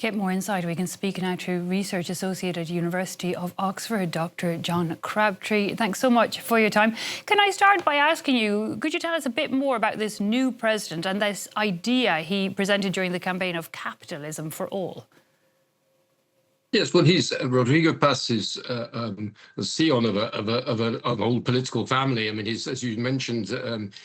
To get more insight, we can speak now to Research Associate at University of Oxford, Dr. John Crabtree. Thanks so much for your time. Can I start by asking you, could you tell us a bit more about this new president and this idea he presented during the campaign of capitalism for all? Yes, well, Rodrigo Paz is the scion of an old political family. I mean, as you mentioned,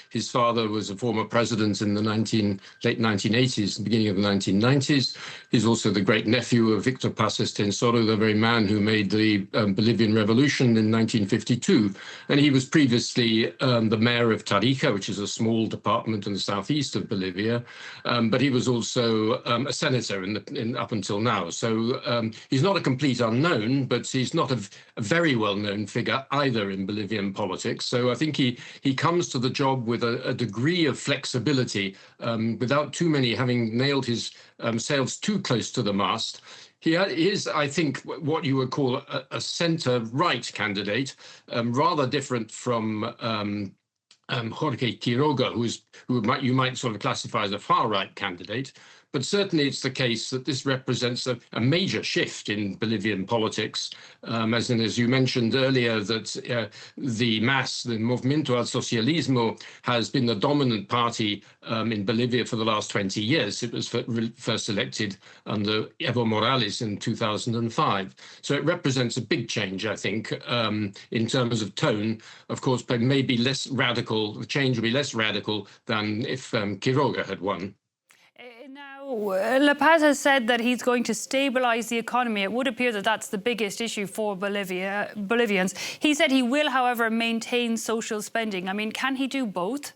his father was a former president in the late 1980s, beginning of the 1990s. He's also the great-nephew of Victor Paz Estenssoro, the very man who made the Bolivian Revolution in 1952. And he was previously the mayor of Tarija, which is a small department in the southeast of Bolivia. But he was also a senator up until now. So he's not a complete unknown, but he's not a very well-known figure either in Bolivian politics. So I think he comes to the job with a degree of flexibility, without too many having nailed his sails too close to the mast. He is, I think, what you would call a centre-right candidate, rather different from Jorge Quiroga, who you might sort of classify as a far-right candidate. But certainly it's the case that this represents a major shift in Bolivian politics, as you mentioned earlier, that the Movimiento al Socialismo, has been the dominant party in Bolivia for the last 20 years. It was first elected under Evo Morales in 2005. So it represents a big change, I think, in terms of tone. Of course, but maybe less radical. The change will be less radical than if Quiroga had won. Now, Paz has said that he's going to stabilise the economy. It would appear that that's the biggest issue for Bolivians. He said he will, however, maintain social spending. I mean, can he do both?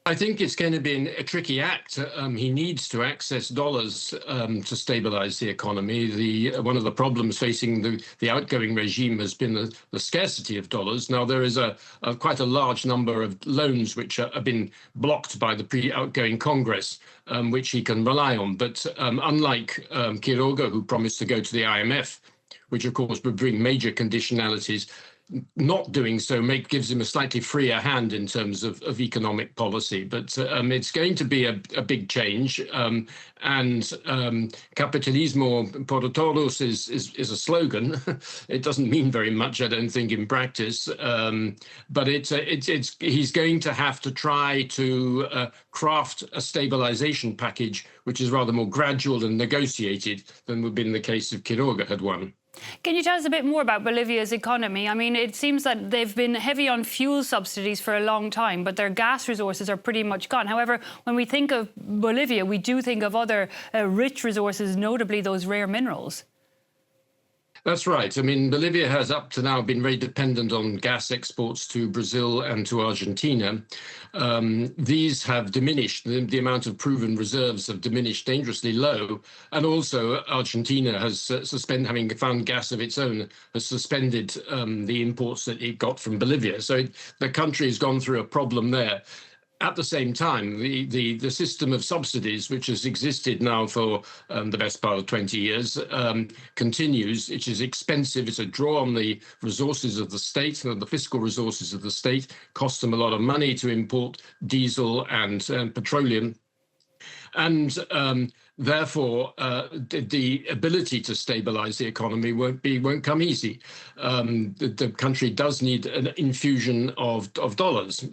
I think it's going to be a tricky act. He needs to access dollars to stabilize the economy. One of the problems facing the outgoing regime has been the scarcity of dollars. Now, there is quite a large number of loans which have been blocked by the outgoing Congress, which he can rely on. But unlike Quiroga, who promised to go to the IMF, which of course would bring major conditionalities, not doing so gives him a slightly freer hand in terms of economic policy. But it's going to be a big change. And capitalismo por todos is a slogan. It doesn't mean very much, I don't think, in practice. But he's going to have to try to craft a stabilization package which is rather more gradual and negotiated than would be in the case if Quiroga had won. Can you tell us a bit more about Bolivia's economy? I mean, it seems that they've been heavy on fuel subsidies for a long time, but their gas resources are pretty much gone. However, when we think of Bolivia, we do think of other rich resources, notably those rare minerals. That's right. I mean, Bolivia has up to now been very dependent on gas exports to Brazil and to Argentina. These have diminished. The amount of proven reserves have diminished dangerously low. And also Argentina has having found gas of its own, has suspended the imports that it got from Bolivia. So the country has gone through a problem there. At the same time, the system of subsidies, which has existed now for the best part of 20 years, continues. It is expensive. It's a draw on the resources of the state, the fiscal resources of the state. Costs them a lot of money to import diesel and petroleum. And therefore, the ability to stabilize the economy won't come easy. The country does need an infusion of dollars.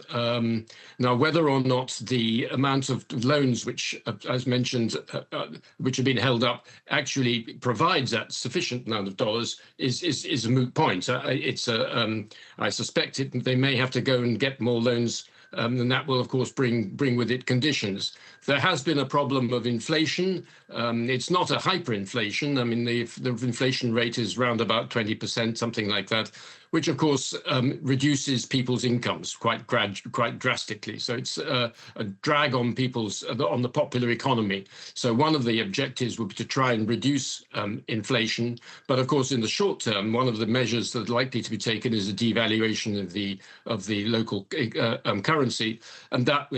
Now, whether or not the amount of loans which, as mentioned, which have been held up, actually provides that sufficient amount of dollars is a moot point. I suspect they may have to go and get more loans. And that will, of course, bring with it conditions. There has been a problem of inflation. It's not a hyperinflation. I mean, the inflation rate is round about 20%, something like that, which, of course, reduces people's incomes quite drastically. So it's a drag on on the popular economy. So one of the objectives would be to try and reduce inflation. But of course, in the short term, one of the measures that are likely to be taken is a devaluation of the local currency, and that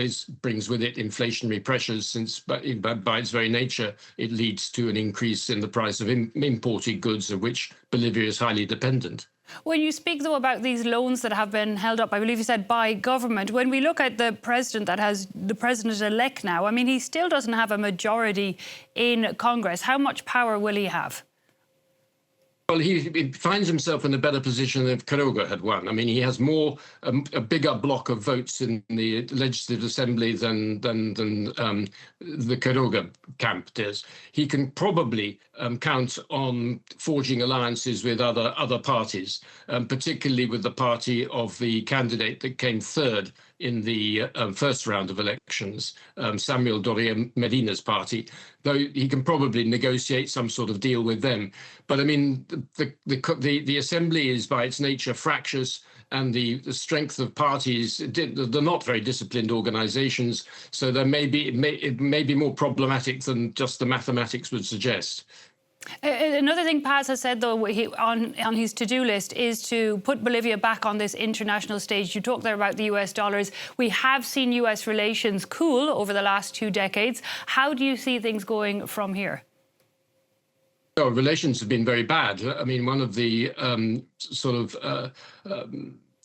brings with it inflationary pressures, since by its very nature it leads to an increase in the price of imported goods, of which Bolivia is highly dependent. When you speak, though, about these loans that have been held up, I believe you said by government, when we look at the president-elect now, I mean, he still doesn't have a majority in Congress. How much power will he have? Well, he finds himself in a better position than if Quiroga had won. I mean, he has a bigger block of votes in the Legislative Assembly than the Quiroga camp does. He can probably count on forging alliances with other parties, particularly with the party of the candidate that came third in the first round of elections, Samuel Doria Medina's party, though he can probably negotiate some sort of deal with them. But I mean, the assembly is by its nature fractious, and the strength of parties, they're not very disciplined organizations, so it may be more problematic than just the mathematics would suggest. Another thing Paz has said, though, on his to-do list is to put Bolivia back on this international stage. You talked there about the US dollars. We have seen US relations cool over the last 2 decades. How do you see things going from here? Oh, relations have been very bad. I mean, one of the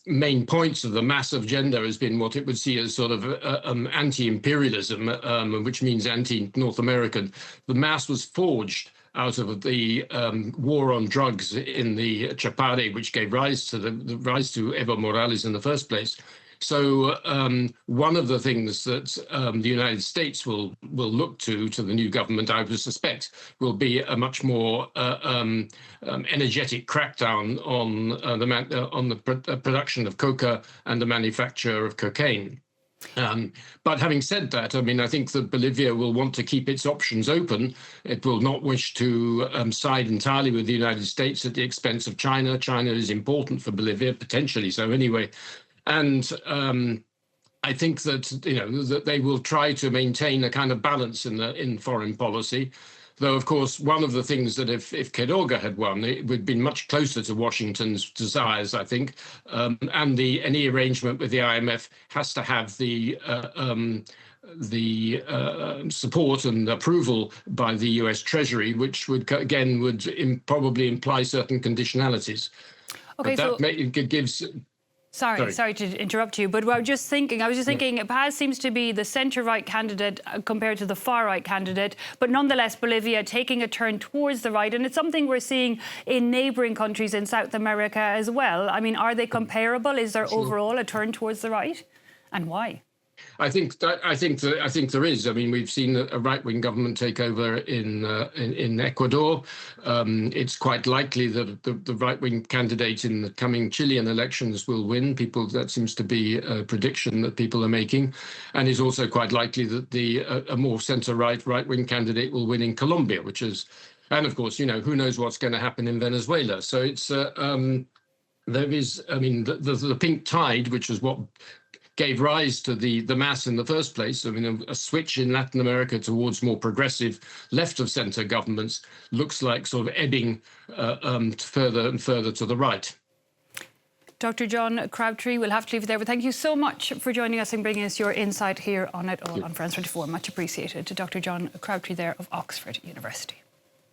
main points of the mass agenda has been what it would see as sort of anti-imperialism, which means anti-North American. The mass was forged out of the war on drugs in the Chapare, which gave rise to Evo Morales in the first place. So one of the things that the United States will look to the new government, I would suspect, will be a much more energetic crackdown on the production of coca and the manufacture of cocaine. But having said that, I mean, I think that Bolivia will want to keep its options open. It will not wish to side entirely with the United States at the expense of China. China is important for Bolivia, potentially so anyway. And I think that that they will try to maintain a kind of balance in foreign policy. Though, of course, one of the things that if Quiroga had won, it would have been much closer to Washington's desires, I think. And any arrangement with the IMF has to have the support and approval by the US Treasury, which would probably imply certain conditionalities. Okay, but that gives. Sorry to interrupt you, but I was just thinking, Paz seems to be the centre-right candidate compared to the far-right candidate, but nonetheless, Bolivia taking a turn towards the right, and it's something we're seeing in neighbouring countries in South America as well. I mean, are they comparable? Is there overall a turn towards the right, and why? I think there is. I mean, we've seen a right-wing government take over in Ecuador. It's quite likely that the right-wing candidate in the coming Chilean elections will win. That seems to be a prediction that people are making, and it's also quite likely that a more right-wing candidate will win in Colombia, and of course, who knows what's going to happen in Venezuela. So it's there is. I mean, the pink tide, which was what gave rise to the mass in the first place. I mean, a switch in Latin America towards more progressive left-of-centre governments looks like sort of ebbing further and further to the right. Dr. John Crabtree, we'll have to leave it there, but thank you so much for joining us and bringing us your insight here on It All on France 24. Much appreciated. To Dr. John Crabtree there of Oxford University.